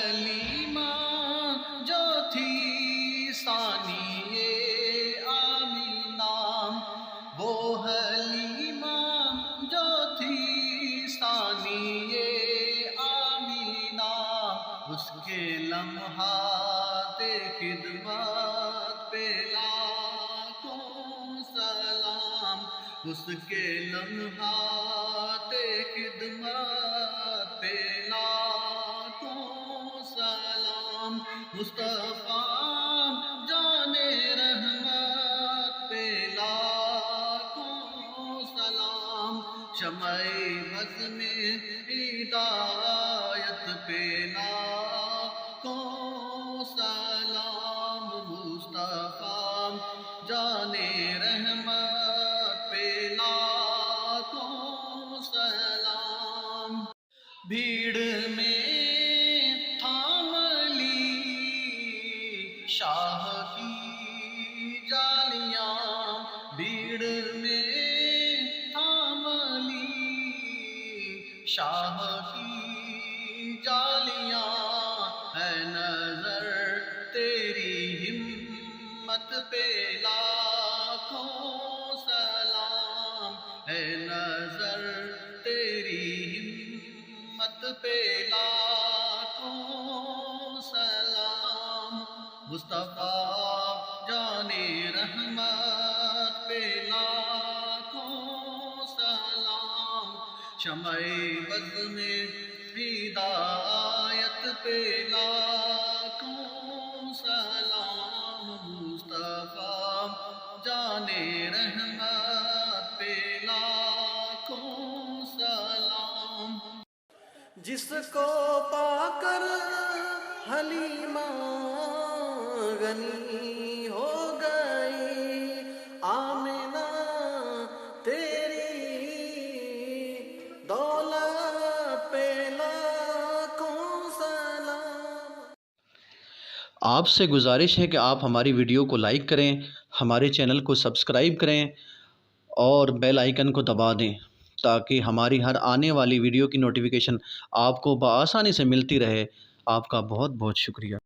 حلیمہ جو تھی ثانیہ آمینہ، وہ حلیمہ جو تھی ثانیہ آمینہ، اس کے لمحات خدمت پہ لاکھوں سلام، اس کے لمحات خدمت پہ لاکھوں سلام، مصطفیٰ جان رحمت پہ لاکھوں سلام، شمع بز میں ہدایت پہ لاکھوں سلام، مصطفیٰ جان رحمت پہ لاکھوں سلام، بھیڑ میں تھام لی شاہ کی جالیاں، بھیڑ میں تھام لی شاہ کی جالیاں، ہے نظر تیری ہمت پہ لاکھوں سلام، ہے نظر تیری ہمت پہ لاکھوں سلام، مصطفیٰ جان رحمت پہ لاکھوں سلام، شمع بز میں ہدایت پہ لاکھوں سلام، مصطفیٰ جان رحمت پہ لاکھوں سلام، جس کو پا کر حلیمہ غنی ہو گئی آمنہ، تیری دولت پہ لاکھوں سلام۔ آپ سے گزارش ہے کہ آپ ہماری ویڈیو کو لائک کریں، ہمارے چینل کو سبسکرائب کریں اور بیل آئیکن کو دبا دیں تاکہ ہماری ہر آنے والی ویڈیو کی نوٹیفیکیشن آپ کو بآسانی سے ملتی رہے۔ آپ کا بہت بہت شکریہ۔